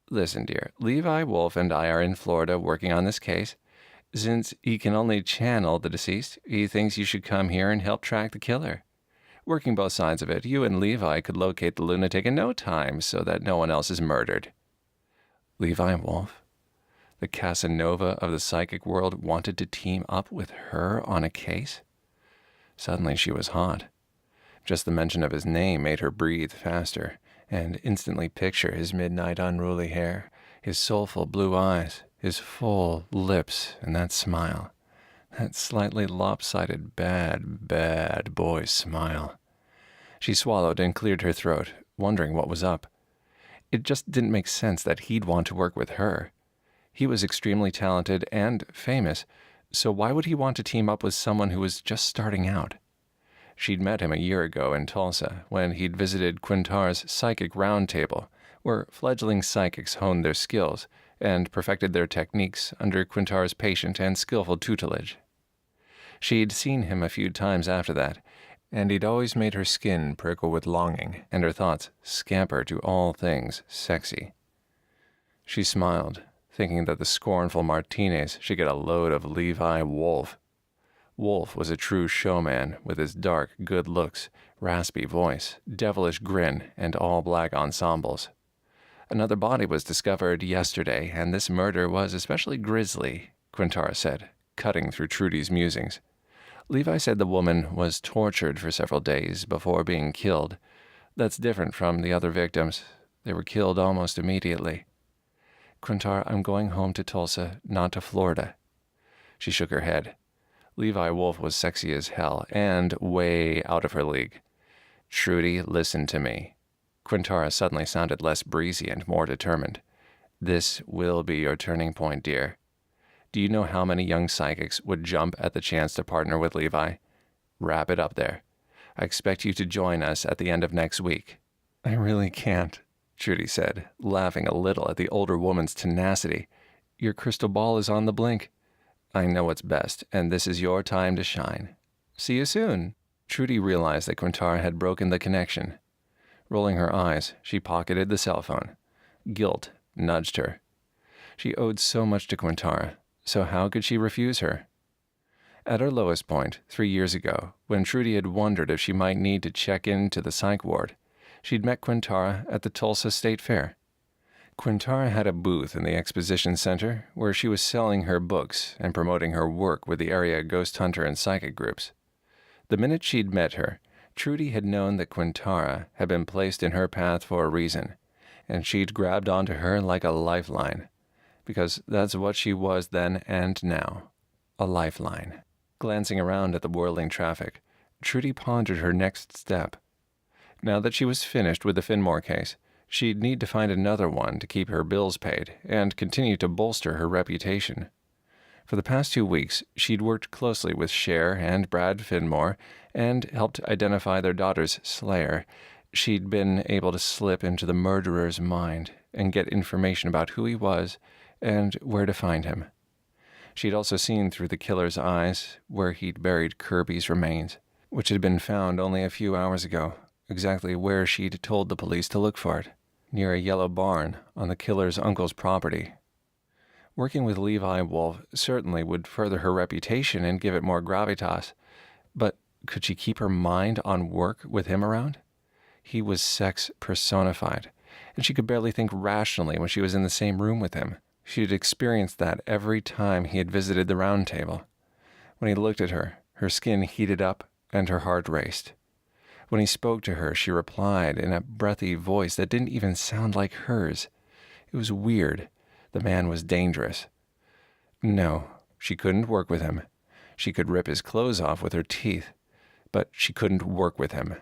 Listen, dear, Levi, Wolfe, and I are in Florida working on this case. Since he can only channel the deceased, he thinks you should come here and help track the killer. Working both sides of it, you and Levi could locate the lunatic in no time so that no one else is murdered. Levi Wolfe, the Casanova of the psychic world, wanted to team up with her on a case? Suddenly she was hot. Just the mention of his name made her breathe faster, and instantly picture his midnight unruly hair, his soulful blue eyes, his full lips, and that smile. That slightly lopsided, bad boy smile. She swallowed and cleared her throat, wondering what was up. It just didn't make sense that he'd want to work with her. He was extremely talented and famous, so why would he want to team up with someone who was just starting out? She'd met him a year ago in Tulsa, when he'd visited Quintar's Psychic Roundtable, where fledgling psychics honed their skills and perfected their techniques under Quintar's patient and skillful tutelage. She'd seen him a few times after that, and he'd always made her skin prickle with longing and her thoughts scamper to all things sexy. She smiled, thinking that the scornful Martinez should get a load of Levi Wolfe. Wolfe was a true showman with his dark, good looks, raspy voice, devilish grin, and all-black ensembles. Another body was discovered yesterday, and this murder was especially grisly, Quintar said, cutting through Trudy's musings. Levi said the woman was tortured for several days before being killed. That's different from the other victims. They were killed almost immediately. Quintar, I'm going home to Tulsa, not to Florida. She shook her head. Levi Wolfe was sexy as hell and way out of her league. Trudy, listen to me. Quintara suddenly sounded less breezy and more determined. This will be your turning point, dear. Do you know how many young psychics would jump at the chance to partner with Levi? Wrap it up there. I expect you to join us at the end of next week. I really can't, Trudy said, laughing a little at the older woman's tenacity. Your crystal ball is on the blink. I know what's best, and this is your time to shine. See you soon. Trudy realized that Quintara had broken the connection. Rolling her eyes, she pocketed the cell phone. Guilt nudged her. She owed so much to Quintara, so how could she refuse her? At her lowest point, 3 years ago, when Trudy had wondered if she might need to check into the psych ward, she'd met Quintara at the Tulsa State Fair. Quintara had a booth in the exposition center where she was selling her books and promoting her work with the area ghost hunter and psychic groups. The minute she'd met her, Trudy had known that Quintara had been placed in her path for a reason, and she'd grabbed onto her like a lifeline, because that's what she was then and now, a lifeline. Glancing around at the whirling traffic, Trudy pondered her next step. Now that she was finished with the Finmore case, she'd need to find another one to keep her bills paid and continue to bolster her reputation. For the past 2 weeks, she'd worked closely with Cher and Brad Finmore and helped identify their daughter's slayer. She'd been able to slip into the murderer's mind and get information about who he was and where to find him. She'd also seen through the killer's eyes where he'd buried Kirby's remains, which had been found only a few hours ago, exactly where she'd told the police to look for it, near a yellow barn on the killer's uncle's property. Working with Levi Wolfe certainly would further her reputation and give it more gravitas, but could she keep her mind on work with him around? He was sex personified, and she could barely think rationally when she was in the same room with him. She'd experienced that every time he had visited the round table. When he looked at her, her skin heated up and her heart raced. When he spoke to her, she replied in a breathy voice that didn't even sound like hers. It was weird. The man was dangerous. No, she couldn't work with him. She could rip his clothes off with her teeth, but she couldn't work with him.